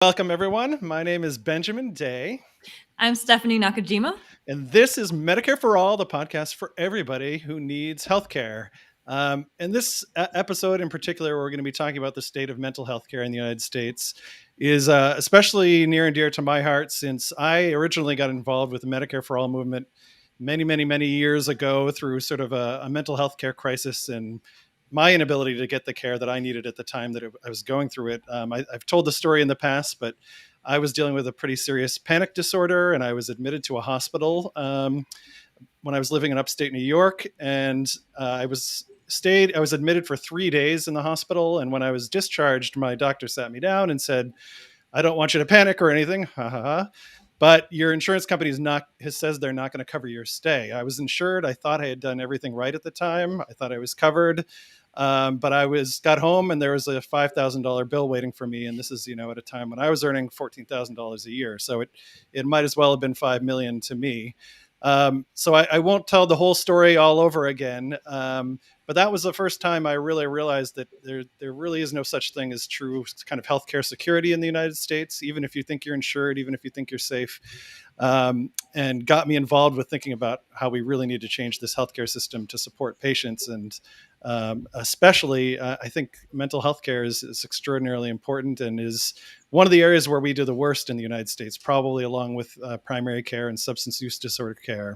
Welcome, everyone. My name is Benjamin Day, I'm Stephanie Nakajima. and this is Medicare for All, the podcast for everybody who needs healthcare. In this episode in particular, we're going to be talking about the state of mental health care in the United States. Is especially near and dear to my heart since I originally got involved with the Medicare for All movement many years ago through sort of a mental health care crisis and my inability to get the care that I needed at the time that I was going through it. I've told the story in the past, but I was dealing with a pretty serious panic disorder, and I was admitted to a hospital when I was living in upstate New York, and I was admitted for 3 days in the hospital. And when I was discharged, my doctor sat me down and said, "I don't want you to panic or anything, ha ha ha, but your insurance company says they're not going to cover your stay." I was insured. I thought I had done everything right at the time. I thought I was covered. But got home and there was a $5,000 bill waiting for me, and this is at a time when I was earning $14,000 a year, so it might as well have been 5 million to me. So I won't tell the whole story all over again, but that was the first time I really realized that there really is no such thing as true kind of healthcare security in the United States, even if you think you're insured, even if you think you're safe. And got me involved with thinking about how we really need to change this healthcare system to support patients. And especially, I think mental health care is extraordinarily important and is one of the areas where we do the worst in the United States, probably along with primary care and substance use disorder care.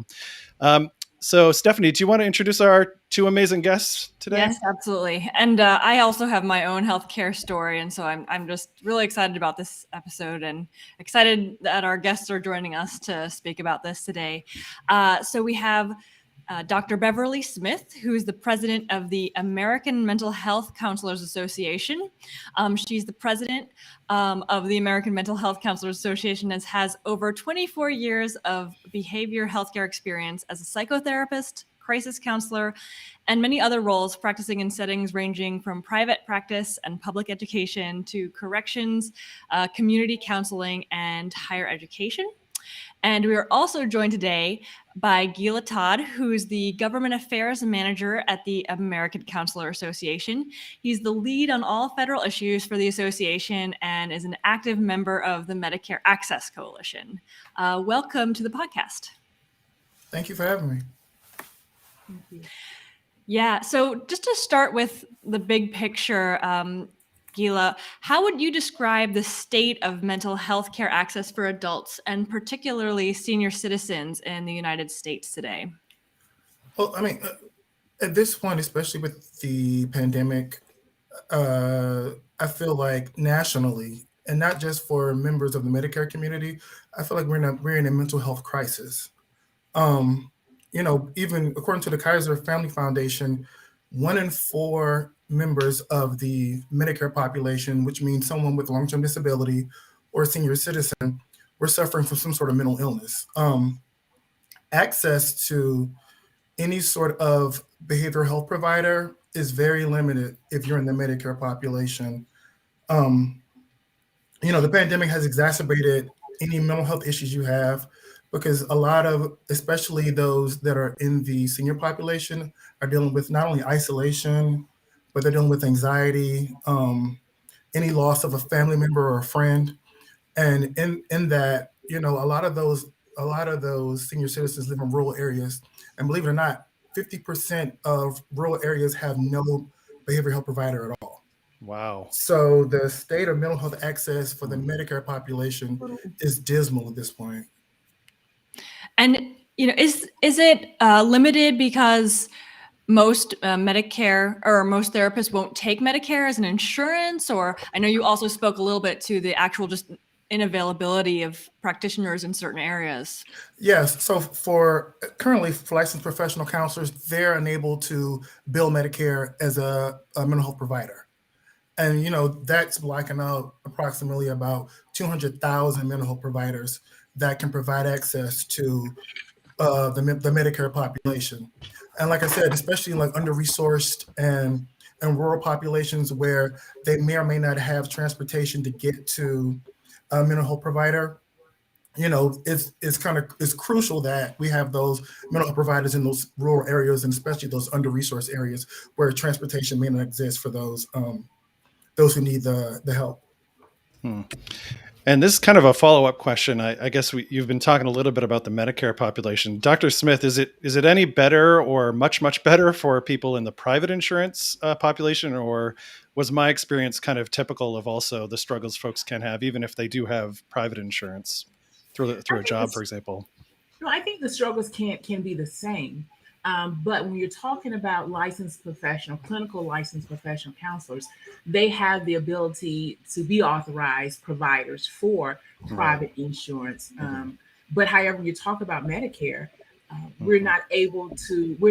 So, Stephanie, do you want to introduce our two amazing guests today? Yes, absolutely. And I also have my own healthcare story, and so I'm just really excited about this episode and excited that our guests are joining us to speak about this today. So we have Dr. Beverly Smith, who is the president of the American Mental Health Counselors Association. She's the president of the American Mental Health Counselors Association and has over 24 years of behavior healthcare experience as a psychotherapist, crisis counselor, and many other roles, practicing in settings ranging from private practice and public education to corrections, community counseling, and higher education. And we are also joined today by Gila Todd, who is the Government Affairs Manager at the American Counselor Association. He's the lead on all federal issues for the association and is an active member of the Medicare Access Coalition. Welcome to the podcast. Thank you for having me. Thank you. Yeah, so just to start with the big picture, Gila, how would you describe the state of mental health care access for adults and particularly senior citizens in the United States today? Well, I mean, at this point, especially with the pandemic, I feel like nationally, and not just for members of the Medicare community, I feel like we're in a mental health crisis. Even according to the Kaiser Family Foundation, 1 in 4 members of the Medicare population, which means someone with long-term disability or a senior citizen, we're suffering from some sort of mental illness. Access to any sort of behavioral health provider is very limited if you're in the Medicare population. The pandemic has exacerbated any mental health issues you have because a lot of, especially those that are in the senior population, are dealing with not only isolation, but they're dealing with anxiety, any loss of a family member or a friend. And in that, a lot of those senior citizens live in rural areas. And believe it or not, 50% of rural areas have no behavioral health provider at all. Wow. So the state of mental health access for the Medicare population is dismal at this point. And is it limited because most Medicare or most therapists won't take Medicare as an insurance? Or I know you also spoke a little bit to the actual just inavailability of practitioners in certain areas. Yes. So currently for licensed professional counselors, they're unable to bill Medicare as a mental health provider. And, that's like approximately about 200,000 mental health providers that can provide access to the Medicare population. And like I said, especially in like under-resourced and rural populations where they may or may not have transportation to get to a mental health provider, it's crucial that we have those mental health providers in those rural areas and especially those under-resourced areas where transportation may not exist for those who need the help. And this is kind of a follow-up question. I guess you've been talking a little bit about the Medicare population. Dr. Smith, is it any better or much better for people in the private insurance population, or was my experience kind of typical of also the struggles folks can have, even if they do have private insurance through I a think job, this, for example? no, I think the struggles can be the same. But when you're talking about clinical licensed professional counselors, they have the ability to be authorized providers for Right. private insurance. Mm-hmm. But however, you talk about Medicare, Mm-hmm. we're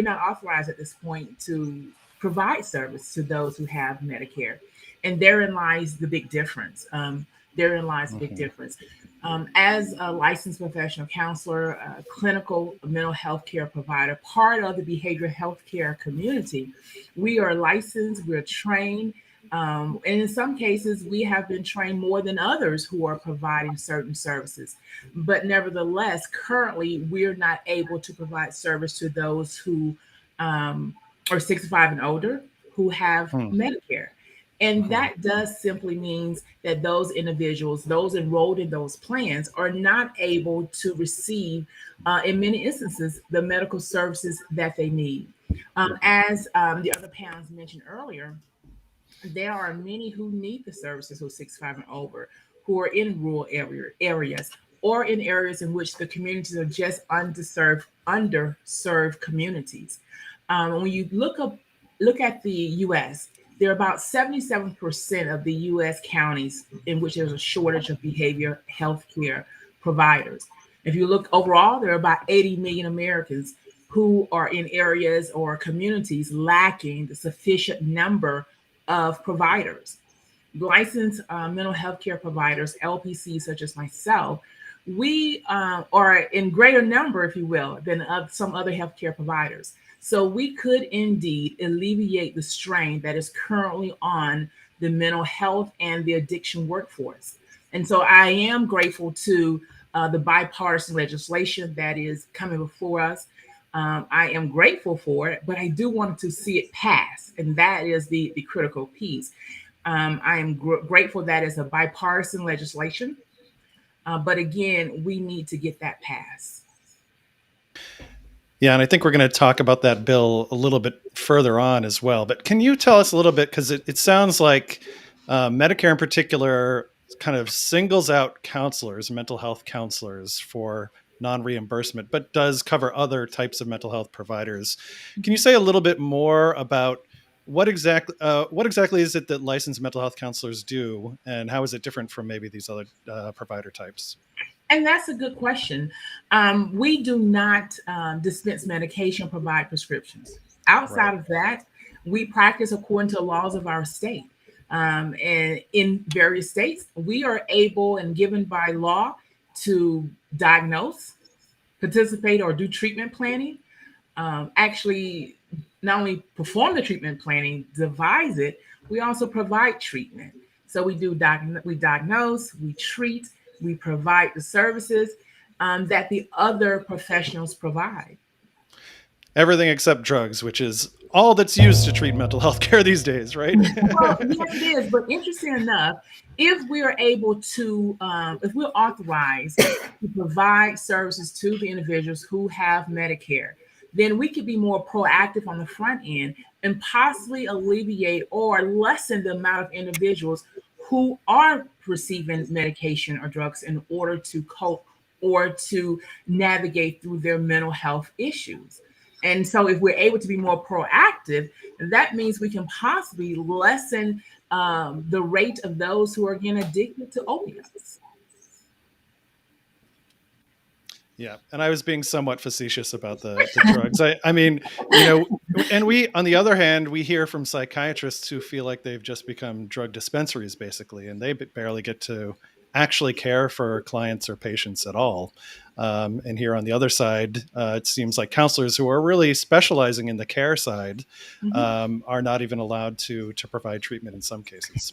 not authorized at this point to provide service to those who have Medicare. And therein lies the big difference. Therein lies the big Mm-hmm. difference. As a licensed professional counselor, a clinical mental health care provider, part of the behavioral health care community, we are licensed, we're trained, and in some cases, we have been trained more than others who are providing certain services. But nevertheless, currently, we're not able to provide service to those who are 65 and older who have Medicare. And Mm-hmm. that does simply means that those individuals, those enrolled in those plans, are not able to receive, in many instances, the medical services that they need. As the other panels mentioned earlier, there are many who need the services who are 65 and over, who are in rural areas or in areas in which the communities are just underserved communities. When you look at the U.S., there are about 77% of the U.S. counties in which there's a shortage of behavior health care providers. If you look overall, there are about 80 million Americans who are in areas or communities lacking the sufficient number of providers. Licensed mental health care providers, LPCs, such as myself, we are in greater number, if you will, than some other healthcare providers. So we could indeed alleviate the strain that is currently on the mental health and the addiction workforce. And so I am grateful to the bipartisan legislation that is coming before us. I am grateful for it, but I do want to see it pass. And that is the critical piece. I am grateful that it's a bipartisan legislation. But again, we need to get that passed. Yeah, and I think we're going to talk about that bill a little bit further on as well. But can you tell us a little bit, because it sounds like Medicare in particular kind of singles out counselors, mental health counselors, for non-reimbursement, but does cover other types of mental health providers. Can you say a little bit more about what exactly is it that licensed mental health counselors do, and how is it different from maybe these other provider types? And that's a good question. We do not dispense medication, provide prescriptions. Right. Outside of that, we practice according to the laws of our state. And in various states, we are able and given by law to diagnose, participate, or do treatment planning. Actually, not only perform the treatment planning, devise it, we also provide treatment. So we diagnose, we treat, we provide the services that the other professionals provide. Everything except drugs, which is all that's used to treat mental health care these days, right? Well, yes, it is. But interesting enough, if we are able to, if we're authorized to provide services to the individuals who have Medicare, then we could be more proactive on the front end and possibly alleviate or lessen the amount of individuals who are receiving medication or drugs in order to cope or to navigate through their mental health issues. And so, if we're able to be more proactive, that means we can possibly lessen the rate of those who are getting addicted to opiates. Yeah, and I was being somewhat facetious about the drugs. I mean, and we, on the other hand, we hear from psychiatrists who feel like they've just become drug dispensaries, basically, and they barely get to actually care for clients or patients at all. And here on the other side, it seems like counselors who are really specializing in the care side Mhm. are not even allowed to provide treatment in some cases.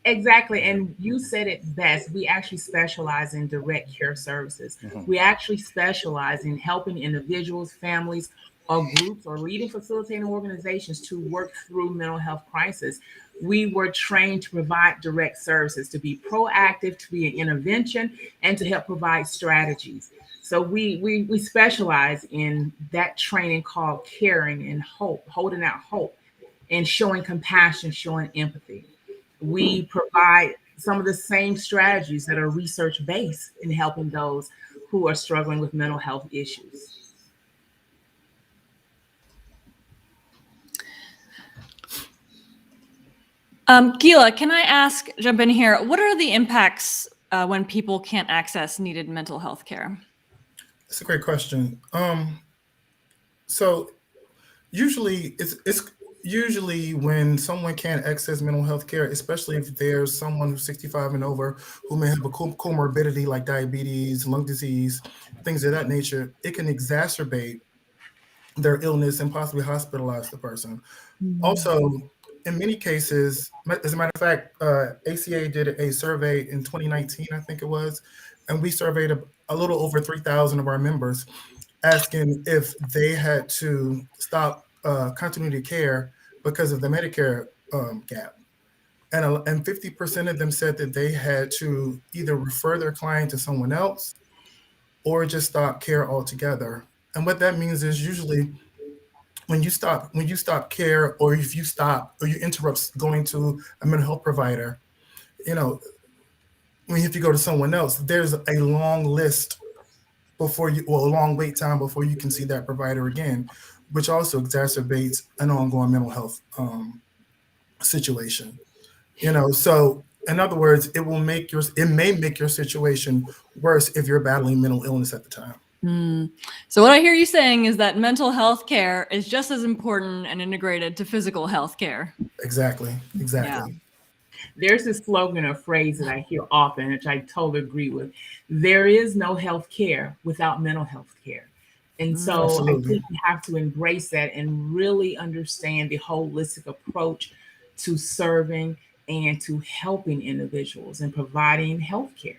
Exactly. And you said it best. We actually specialize in direct care services. Mhm. We actually specialize in helping individuals, families, or groups or leading facilitating organizations to work through mental health crisis. we were trained to provide direct services, to be proactive, to be an intervention, and to help provide strategies. So we specialize in that training called caring and hope, holding out hope, and showing compassion, showing empathy. We provide some of the same strategies that are research based in helping those who are struggling with mental health issues. Gila, can I jump in here? What are the impacts when people can't access needed mental health care? That's a great question. So usually it's usually when someone can't access mental health care, especially if there's someone who's 65 and over who may have a comorbidity like diabetes, lung disease, things of that nature, it can exacerbate their illness and possibly hospitalize the person. Also, in many cases, as a matter of fact, ACA did a survey in 2019, I think it was, and we surveyed a little over 3,000 of our members, asking if they had to stop continuity care because of the Medicare gap. And 50% of them said that they had to either refer their client to someone else or just stop care altogether. And what that means is usually when you stop care, or if you stop or you interrupt going to a mental health provider, if you go to someone else, there's a long list a long wait time before you can see that provider again, which also exacerbates an ongoing mental health situation. So in other words, it may make your situation worse if you're battling mental illness at the time. So what I hear you saying is that mental health care is just as important and integrated to physical health care. Exactly. Yeah. There's this slogan or phrase that I hear often, which I totally agree with. There is no health care without mental health care. And so Absolutely. I think we have to embrace that and really understand the holistic approach to serving and to helping individuals and providing health care.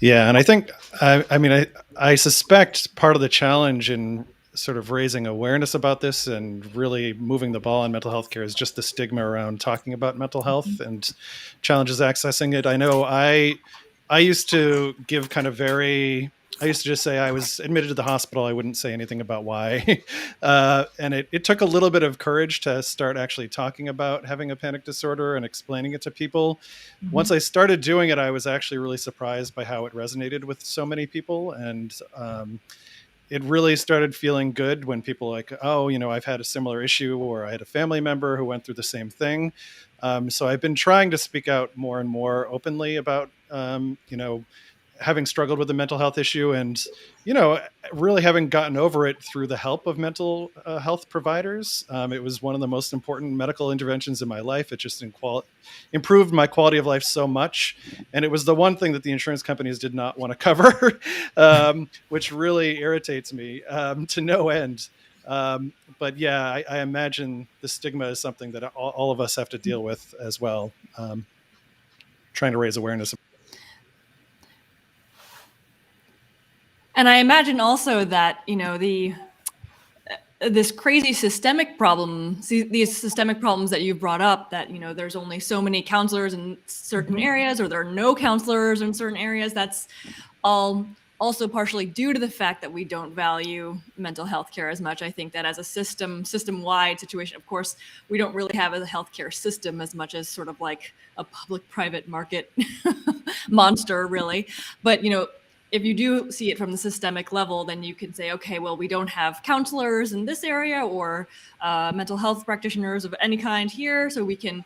Yeah, and I think, I suspect part of the challenge in sort of raising awareness about this and really moving the ball on mental health care is just the stigma around talking about mental health and challenges accessing it. I know I used to give I used to just say I was admitted to the hospital. I wouldn't say anything about why. And it took a little bit of courage to start actually talking about having a panic disorder and explaining it to people. Once I started doing it, I was actually really surprised by how it resonated with so many people. And it really started feeling good when people like, oh, I've had a similar issue, or I had a family member who went through the same thing. So I've been trying to speak out more and more openly about, having struggled with a mental health issue and, really having gotten over it through the help of mental health providers. It was one of the most important medical interventions in my life. It just improved my quality of life so much. And it was the one thing that the insurance companies did not want to cover, which really irritates me to no end. But yeah, I imagine the stigma is something that all of us have to deal with as well. Trying to raise awareness. And I imagine also that, this crazy systemic problem, these systemic problems that you've brought up, that, there's only so many counselors in certain areas, or there are no counselors in certain areas. That's all also partially due to the fact that we don't value mental health care as much. I think that as a system-wide situation, of course, we don't really have a healthcare system as much as sort of like a public-private market monster, really. But, if you do see it from the systemic level, then you can say, okay, well, we don't have counselors in this area, or mental health practitioners of any kind here. So we can,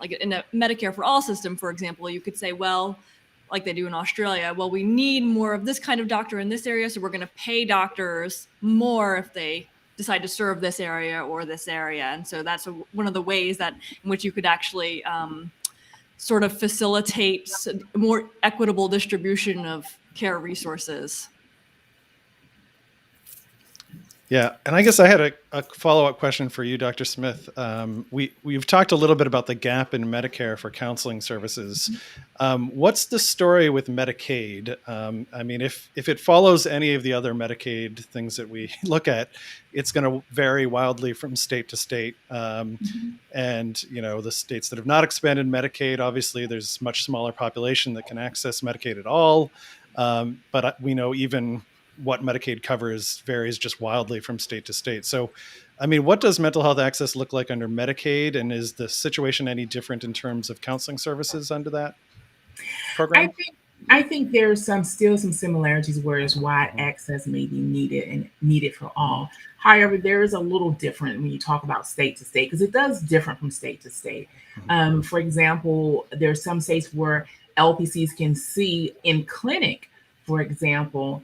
like in a Medicare for all system, for example, you could say, well, like they do in Australia, well, we need more of this kind of doctor in this area, so we're going to pay doctors more if they decide to serve this area or this area. And so that's one of the ways that in which you could actually sort of facilitate a more equitable distribution of care resources. Yeah, and I guess I had a follow-up question for you, Dr. Smith. We've talked a little bit about the gap in Medicare for counseling services. What's the story with Medicaid? I mean, if it follows any of the other Medicaid things that we look at, it's going to vary wildly from state to state. And the states that have not expanded Medicaid, obviously, there's much smaller population that can access Medicaid at all. But we know even what Medicaid covers varies just wildly from state to state. So, I mean, what does mental health access look like under Medicaid? And is the situation any different in terms of counseling services under that I program? think I think there's still some similarities, whereas wide access may be needed and needed for all. However, there is a little different when you talk about state to state because it does differ from state to state. For example, there's some states where LPCs can see in clinic, for example,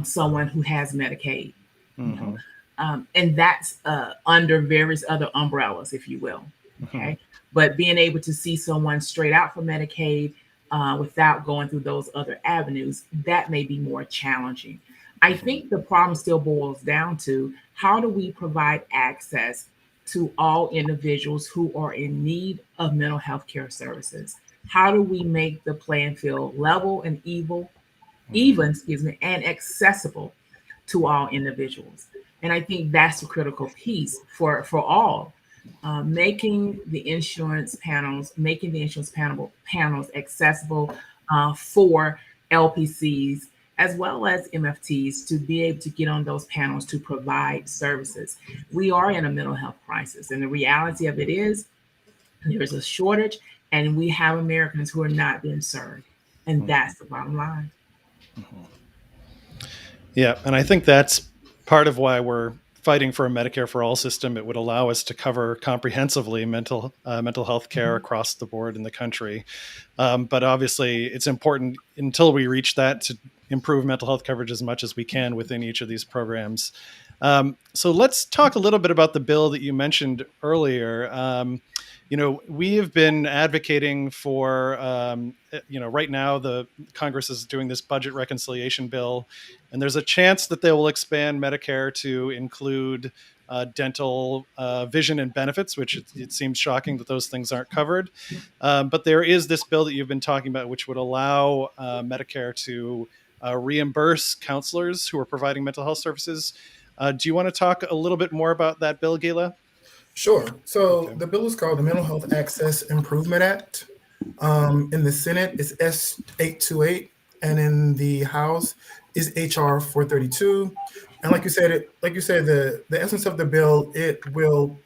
someone who has Medicaid, you know, and that's under various other umbrellas, if you will. Okay, but being able to see someone straight out for Medicaid without going through those other avenues, that may be more challenging. I think the problem still boils down to how do we provide access to all individuals who are in need of mental health care services? How do we make the playing field level and even, and accessible to all individuals? And I think that's the critical piece for all. Making the insurance panels accessible for LPCs as well as MFTs to be able to get on those panels to provide services. We are in a mental health crisis, and the reality of it is there is a shortage, and we have Americans who are not being served, and that's the bottom line. Yeah, and I think that's part of why we're fighting for a Medicare for all system. It would allow us to cover comprehensively mental health care across the board in the country. But obviously, it's important until we reach that to improve mental health coverage as much as we can within each of these programs. So let's talk a little bit about the bill that you mentioned earlier. We have been advocating for, right now the Congress is doing this budget reconciliation bill, and there's a chance that they will expand Medicare to include dental, vision, and benefits, which it seems shocking that those things aren't covered. But there is this bill that you've been talking about, which would allow Medicare to reimburse counselors who are providing mental health services. Do you want to talk a little bit more about that bill, Gila? Sure. So the bill is called the Mental Health Access Improvement Act. In the Senate, it's S828, and in the House is HR 432. And like you said, the essence of the bill, it will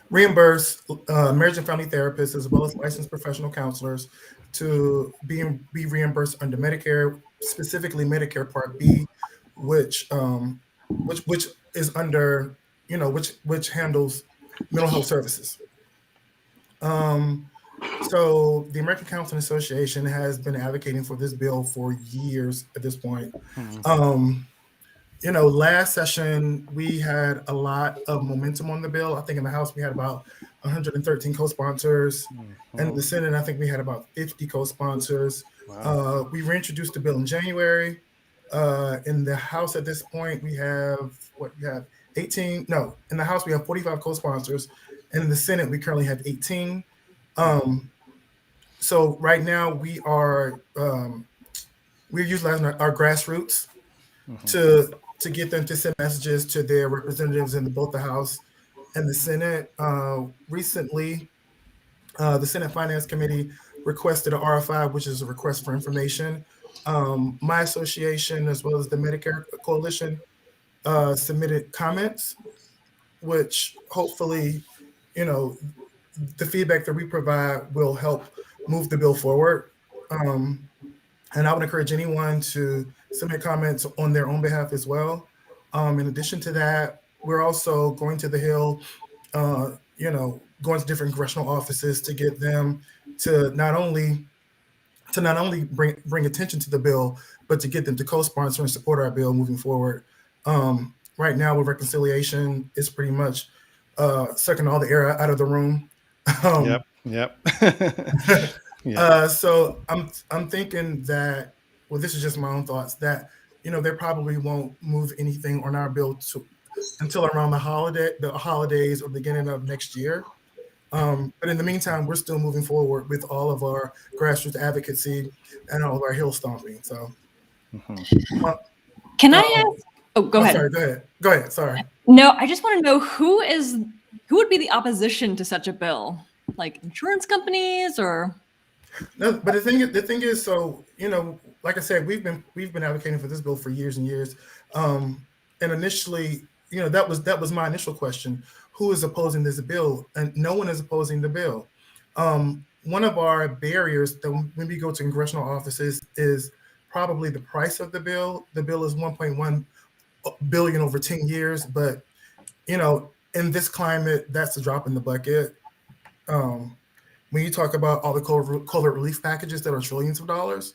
reimburse marriage and family therapists as well as licensed professional counselors to be reimbursed under Medicare, specifically Medicare Part B, which is under which handles mental health services. So the American Counseling Association has been advocating for this bill for years at this point. Last session we had a lot of momentum on the bill. I think in the House we had about 113 co-sponsors, and in the Senate I think we had about 50 co-sponsors. Wow. We reintroduced the bill in January. In the House at this point we have 18. No, in the House we have 45 co-sponsors, and in the Senate we currently have 18. So right now we're utilizing our grassroots to get them to send messages to their representatives in both the House and the Senate. Recently, the Senate Finance Committee requested an RFI, which is a request for information. My association, as well as the Medicare Coalition, submitted comments, which hopefully, the feedback that we provide will help move the bill forward. And I would encourage anyone to submit comments on their own behalf as well. In addition to that, we're also going to the Hill, going to different congressional offices to get them to not only bring attention to the bill, but to get them to co-sponsor and support our bill moving forward. Right now with reconciliation, it's pretty much sucking all the air out of the room. Yep. So I'm thinking that, well, this is just my own thoughts, that they probably won't move anything on our bill until around the holidays or beginning of next year. But in the meantime, we're still moving forward with all of our grassroots advocacy and all of our hill stomping. So, uh, Can I um, ask? Oh, go ahead. sorry, go ahead. Go ahead. Sorry. No, I just want to know who would be the opposition to such a bill? Like insurance companies or? No, but the thing is, so like I said, we've been advocating for this bill for years and years. And initially, that was my initial question: who is opposing this bill? And no one is opposing the bill. One of our barriers that when we go to congressional offices is probably the price of the bill. The bill is 1.1 billion over 10 years, but in this climate, that's a drop in the bucket. When you talk about all the COVID relief packages that are trillions of dollars,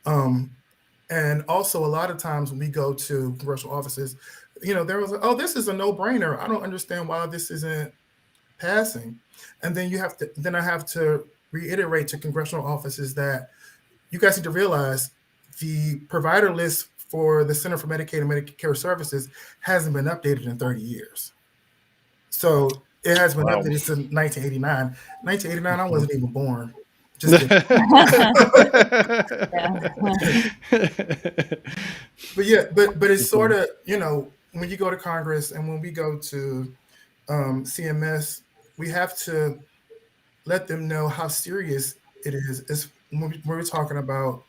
and also a lot of times when we go to congressional offices, there was oh, this is a no-brainer. I don't understand why this isn't passing. And then I have to reiterate to congressional offices that you guys need to realize the provider list for the Center for Medicaid and Medicare Services hasn't been updated in 30 years. So it has been updated since 1989. 1989, I wasn't even born. Just kidding. but it's sort of, when you go to Congress and when we go to CMS, we have to let them know how serious it is. It's when we're talking about,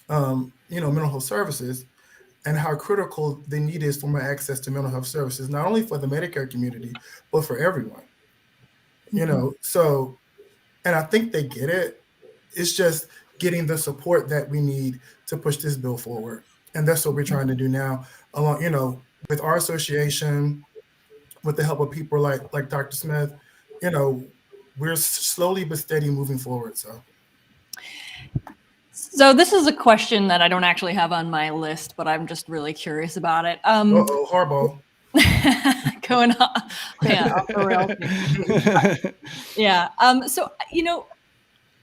mental health services and how critical the need is for more access to mental health services, not only for the Medicare community, but for everyone. So, and I think they get it. It's just getting the support that we need to push this bill forward. And that's what we're trying to do now, along, with our association, with the help of people like Dr. Smith, we're slowly but steady moving forward. So this is a question that I don't actually have on my list, but I'm just really curious about it. Hardball. Going on, off the rails. Yeah. So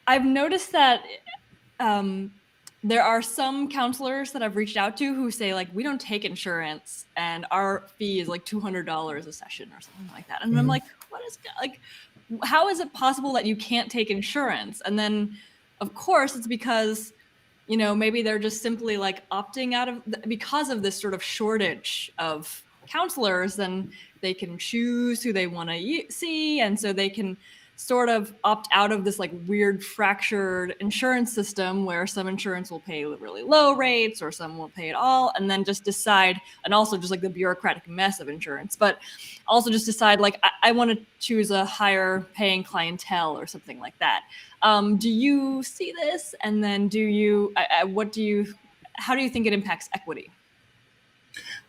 I've noticed that there are some counselors that I've reached out to who say like, we don't take insurance and our fee is like $200 a session or something like that. And I'm like, how is it possible that you can't take insurance? And then of course it's because, maybe they're just simply like opting out of because of this sort of shortage of counselors, then they can choose who they want to see. And so they can sort of opt out of this like weird fractured insurance system where some insurance will pay really low rates or some won't pay at all, and then just decide, and also just like the bureaucratic mess of insurance, but also just decide like I want to choose a higher paying clientele or something like that. Do you see this? And then how do you think it impacts equity?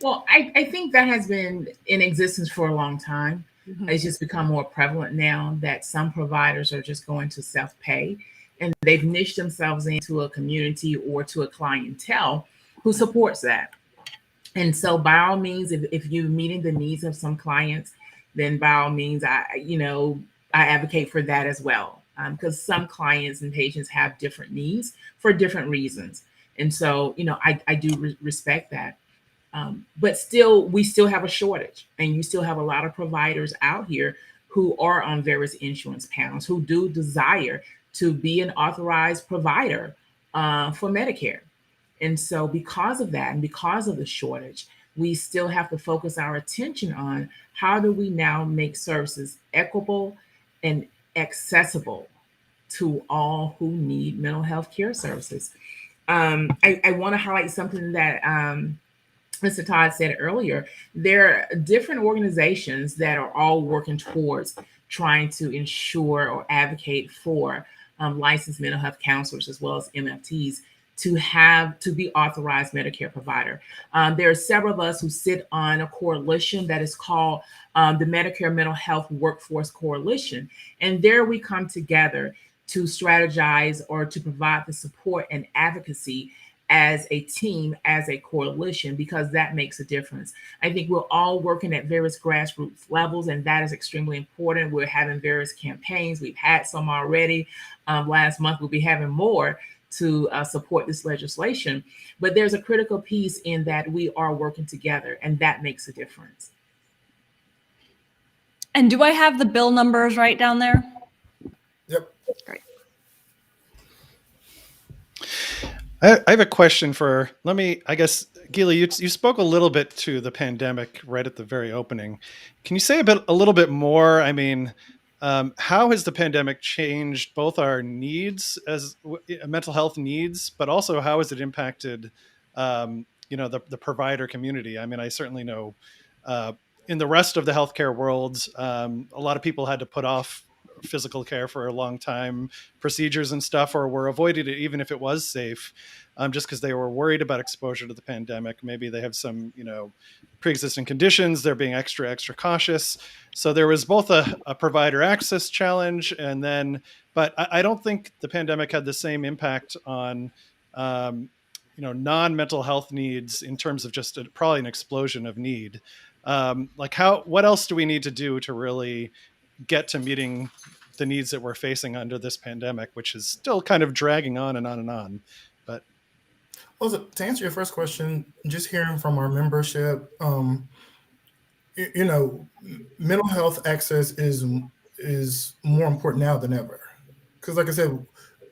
Well, I think that has been in existence for a long time. It's just become more prevalent now that some providers are just going to self-pay, and they've niched themselves into a community or to a clientele who supports that. And so by all means, if you're meeting the needs of some clients, then by all means, I advocate for that as well. Because some clients and patients have different needs for different reasons. And so, I do respect that. But we still have a shortage, and you still have a lot of providers out here who are on various insurance panels who do desire to be an authorized provider for Medicare. And so because of that and because of the shortage, we still have to focus our attention on how do we now make services equitable and accessible to all who need mental health care services. I want to highlight something that Mr. Todd said earlier. There are different organizations that are all working towards trying to ensure or advocate for licensed mental health counselors as well as MFTs to be authorized Medicare provider. There are several of us who sit on a coalition that is called the Medicare Mental Health Workforce Coalition. And there we come together to strategize or to provide the support and advocacy as a team, as a coalition, because that makes a difference. I think we're all working at various grassroots levels, and that is extremely important. We're having various campaigns. We've had some already. Last month, we'll be having more to support this legislation. But there's a critical piece in that we are working together, and that makes a difference. And do I have the bill numbers right down there? Yep. Great. I have a question for, I guess, Gila, you spoke a little bit to the pandemic right at the very opening. Can you say a little bit more? I mean, how has the pandemic changed both our needs as mental health needs, but also how has it impacted, the provider community? I mean, I certainly know in the rest of the healthcare world, a lot of people had to put off physical care for a long time, procedures and stuff, or were avoided it even if it was safe, just because they were worried about exposure to the pandemic. Maybe they have some, pre-existing conditions. They're being extra cautious. So there was both a provider access challenge, and then, but I don't think the pandemic had the same impact on, non-mental health needs in terms of just probably an explosion of need. What else do we need to do to really get to meeting the needs that we're facing under this pandemic, which is still kind of dragging on and on and on? But well, to answer your first question, just hearing from our membership, mental health access is more important now than ever. Because like I said,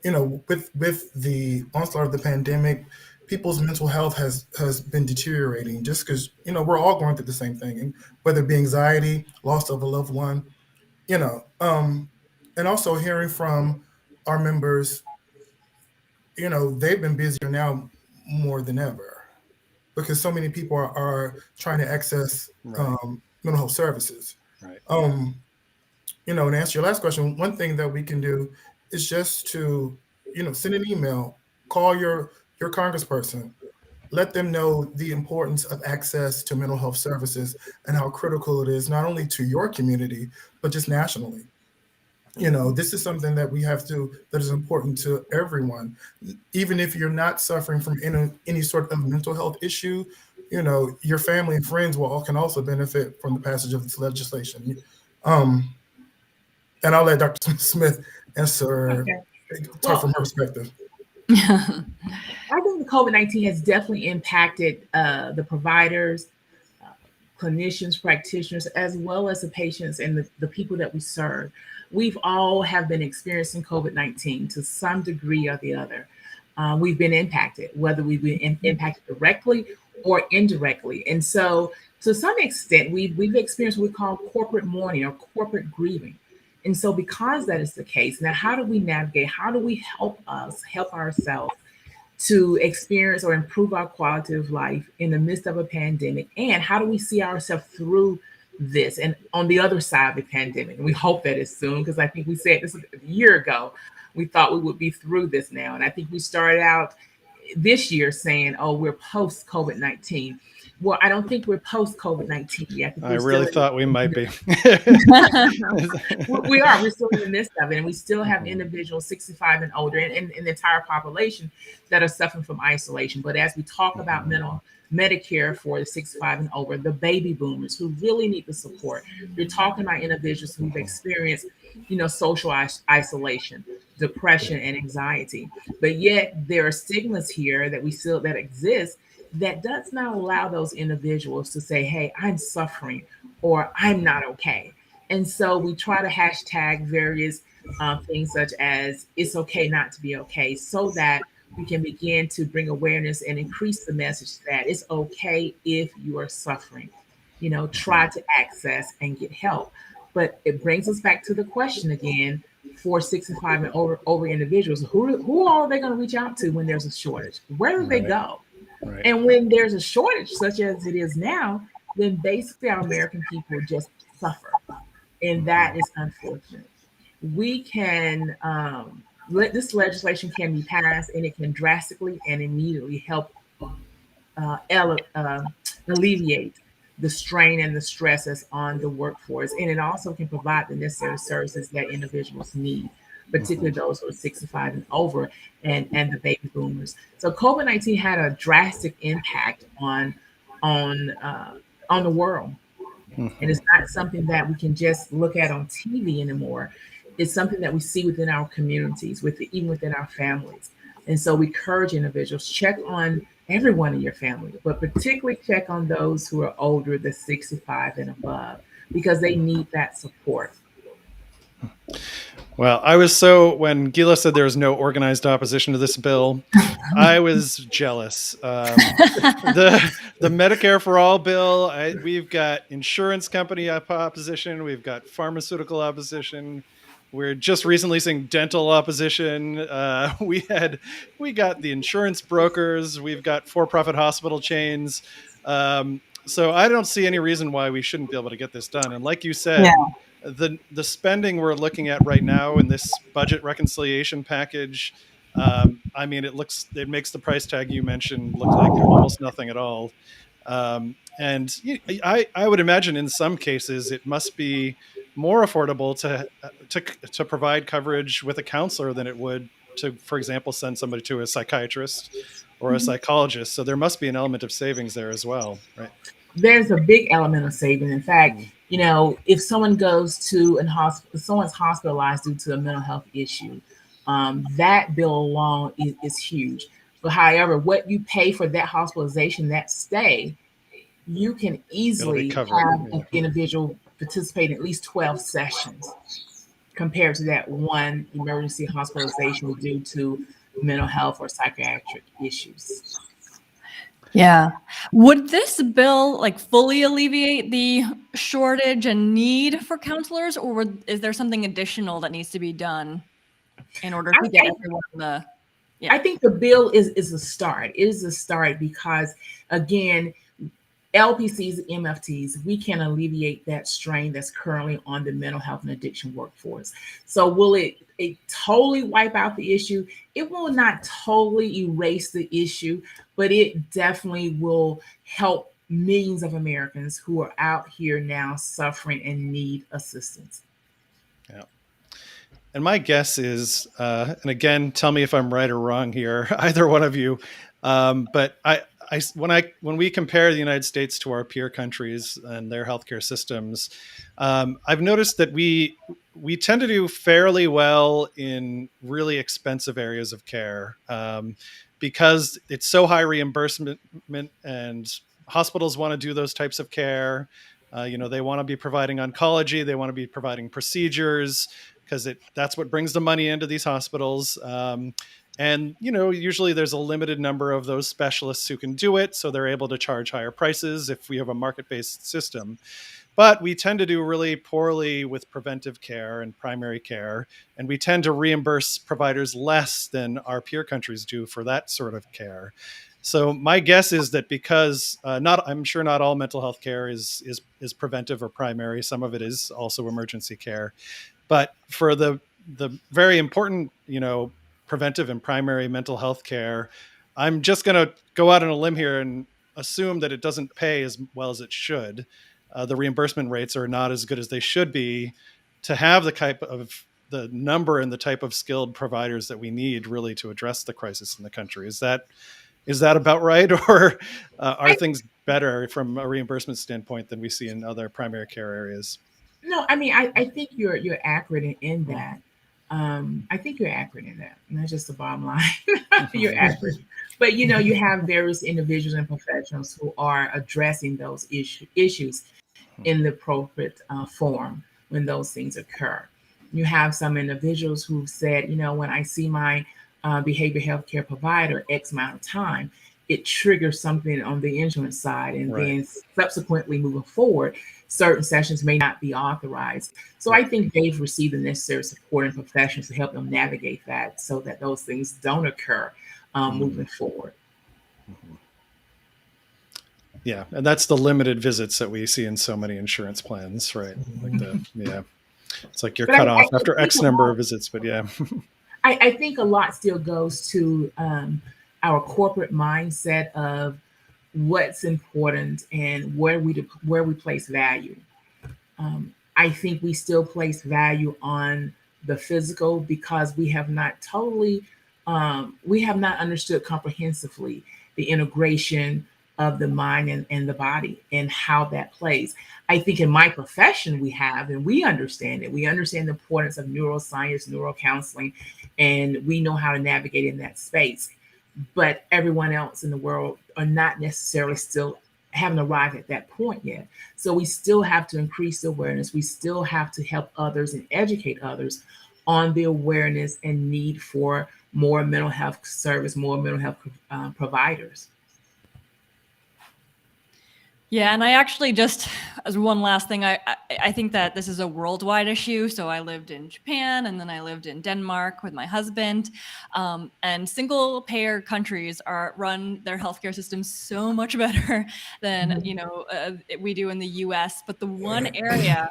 with the onslaught of the pandemic, people's mental health has been deteriorating just because, we're all going through the same thing, and whether it be anxiety, loss of a loved one, and also hearing from our members, they've been busier now more than ever because so many people are trying to access mental health services. Right. And answer your last question, one thing that we can do is just to, send an email, call your congressperson, let them know the importance of access to mental health services and how critical it is, not only to your community, but just nationally. This is something that that is important to everyone. Even if you're not suffering from any sort of mental health issue, your family and friends can also benefit from the passage of this legislation. And I'll let Dr. Smith answer, talk from her perspective. I think the COVID-19 has definitely impacted the providers, clinicians, practitioners, as well as the patients and the people that we serve. We've all have been experiencing COVID-19 to some degree or the other. We've been impacted, whether we've been impacted directly or indirectly. And so to some extent, we've experienced what we call corporate mourning or corporate grieving. And so because that is the case, now how do we navigate? How do we help ourselves to experience or improve our quality of life in the midst of a pandemic? And how do we see ourselves through this and on the other side of the pandemic? And we hope that is soon, because I think we said this a year ago, we thought we would be through this now. And I think we started out this year saying, oh, we're post COVID-19. Well, I don't think we're post COVID-19 yet. I really thought we might be. We are. We're still in the midst of it. And we still have individuals 65 and older and the entire population that are suffering from isolation. But as we talk about Medicare for the 65 and over, the baby boomers who really need the support, you're talking about individuals who've experienced, social isolation, depression, and anxiety. But yet there are stigmas here that exist that does not allow those individuals to say, hey, I'm suffering or I'm not okay. And so we try to hashtag various things such as it's okay not to be okay, so that we can begin to bring awareness and increase the message that it's okay if you are suffering. Try to access and get help. But it brings us back to the question again, for 65 and over individuals, who are they going to reach out to when there's a shortage? Where do they go? Right. And when there's a shortage, such as it is now, then basically our American people just suffer. And that is unfortunate. We can, this legislation can be passed, and it can drastically and immediately help alleviate the strain and the stresses on the workforce. And it also can provide the necessary services that individuals need particularly those who are 65 and over, and the baby boomers. So COVID-19 had a drastic impact on the world. And it's not something that we can just look at on TV anymore. It's something that we see within our communities, even within our families. And so we encourage individuals, check on everyone in your family, but particularly check on those who are older than 65 and above, because they need that support. Well, when Gila said there was no organized opposition to this bill, I was jealous. The Medicare for All bill, we've got insurance company opposition, we've got pharmaceutical opposition. We're just recently seeing dental opposition. We got the insurance brokers. We've got for-profit hospital chains. So I don't see any reason why we shouldn't be able to get this done. And like you said, the spending we're looking at right now in this budget reconciliation package, I mean, it makes the price tag you mentioned look like almost nothing at all. And I would imagine in some cases it must be more affordable to provide coverage with a counselor than it would to, for example, send somebody to a psychiatrist or a psychologist. So there must be an element of savings there as well, right? There's a big element of saving. In fact, if someone goes to someone's hospitalized due to a mental health issue, that bill alone is huge. But however, what you pay for that hospitalization, that stay, you can easily have an individual participate in at least 12 sessions compared to that one emergency hospitalization due to mental health or psychiatric issues. Yeah. Would this bill fully alleviate the shortage and need for counselors, or is there something additional that needs to be done in order to get everyone I think the bill is a start. It is a start because, again, LPCs, MFTs, we can alleviate that strain that's currently on the mental health and addiction workforce. So will it totally wipe out the issue? It will not totally erase the issue, but it definitely will help millions of Americans who are out here now suffering and need assistance. Yeah. And my guess is, and again, tell me if I'm right or wrong here, either one of you, but when we compare the United States to our peer countries and their healthcare systems, I've noticed that we tend to do fairly well in really expensive areas of care because it's so high reimbursement, and hospitals want to do those types of care. They want to be providing oncology, they want to be providing procedures because that's what brings the money into these hospitals. And, usually there's a limited number of those specialists who can do it. So they're able to charge higher prices if we have a market-based system. But we tend to do really poorly with preventive care and primary care. And we tend to reimburse providers less than our peer countries do for that sort of care. So my guess is that because I'm sure not all mental health care is preventive or primary. Some of it is also emergency care. But for the very important, preventive and primary mental health care, I'm just going to go out on a limb here and assume that it doesn't pay as well as it should. The reimbursement rates are not as good as they should be to have the number and the type of skilled providers that we need really to address the crisis in the country. Is that about right? Or are things better from a reimbursement standpoint than we see in other primary care areas? No, I mean, I think you're accurate in that. I think you're accurate in that. And that's just the bottom line. You're accurate. But, you have various individuals and professionals who are addressing those issues in the appropriate form when those things occur. You have some individuals who've said, when I see my behavioral health care provider X amount of time, it triggers something on the insurance side. And then subsequently moving forward, certain sessions may not be authorized. So I think they've received the necessary support and professionals to help them navigate that so that those things don't occur moving forward. Yeah. And that's the limited visits that we see in so many insurance plans, right? It's like you're cut off after X number of visits, but yeah. I think a lot still goes to our corporate mindset of what's important and where we place value. I think we still place value on the physical, because we have not totally, we have not understood comprehensively the integration of the mind and the body and how that plays. I think in my profession we have, and we understand it. We understand the importance of neuroscience, neurocounseling, and we know how to navigate in that space. But everyone else in the world are not necessarily still haven't arrived at that point yet. So we still have to increase the awareness. We still have to help others and educate others on the awareness and need for more mental health service, more mental health providers. Yeah, and I actually just, as one last thing, I think that this is a worldwide issue. So I lived in Japan, and then I lived in Denmark with my husband, and single payer countries run their healthcare systems so much better than we do in the U.S. But the one area,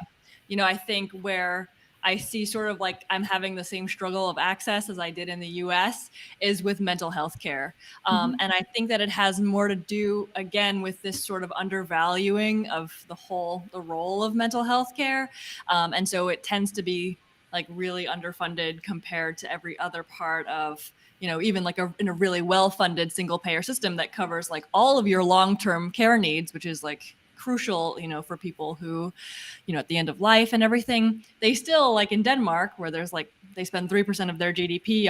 I think where I see sort of like I'm having the same struggle of access as I did in the US is with mental health care. And I think that it has more to do, again, with this sort of undervaluing of the role of mental health care. And so it tends to be like really underfunded compared to every other part of, even like in a really well-funded single payer system that covers like all of your long-term care needs, which is like crucial, for people who, at the end of life and everything. They still, like in Denmark, where there's like they spend 3% of their GDP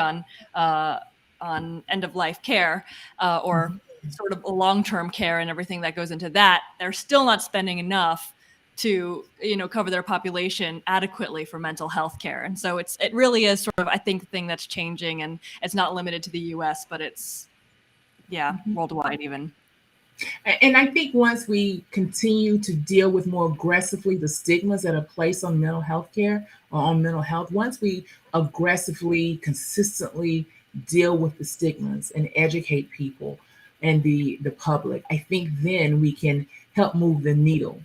on end of life care, or sort of long-term care and everything that goes into that. They're still not spending enough to cover their population adequately for mental health care. And so it really is sort of, I think, the thing that's changing, and it's not limited to the US, but it's worldwide even. And I think once we continue to deal with more aggressively the stigmas that are placed on mental health care or on mental health, once we aggressively, consistently deal with the stigmas and educate people and the public, I think then we can help move the needle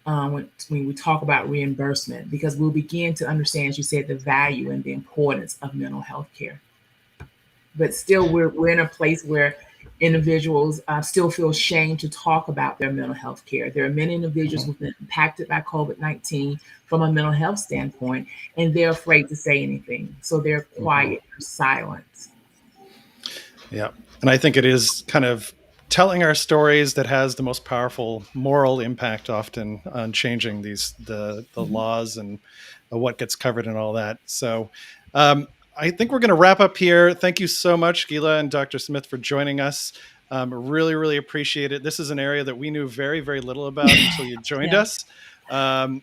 when we talk about reimbursement, because we'll begin to understand, as you said, the value and the importance of mental health care. But still, we're in a place where individuals still feel shame to talk about their mental health care. There are many individuals who've been impacted by COVID-19 from a mental health standpoint, and they're afraid to say anything. So they're quiet or silent. Yeah. And I think it is kind of telling our stories that has the most powerful moral impact often on changing the laws and what gets covered and all that. So I think we're going to wrap up here. Thank you so much, Gila and Dr. Smith, for joining us. Really, really appreciate it. This is an area that we knew very, very little about until you joined us. And,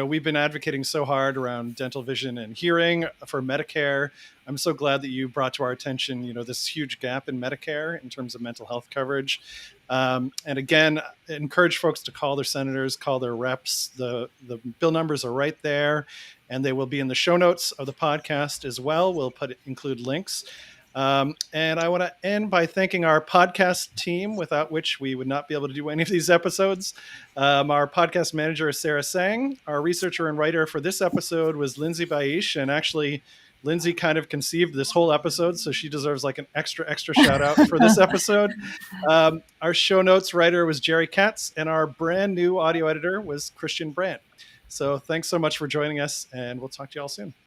we've been advocating so hard around dental, vision, and hearing for Medicare. I'm so glad that you brought to our attention, this huge gap in Medicare in terms of mental health coverage. And again, encourage folks to call their senators, call their reps. The bill numbers are right there, and they will be in the show notes of the podcast as well. We'll include links. And I want to end by thanking our podcast team, without which we would not be able to do any of these episodes. Our podcast manager is Sarah Sang. Our researcher and writer for this episode was Lindsay Baish. And actually, Lindsay kind of conceived this whole episode, so she deserves like an extra shout out for this episode. Our show notes writer was Jerry Katz, and our brand new audio editor was Christian Brandt. So thanks so much for joining us, and we'll talk to you all soon.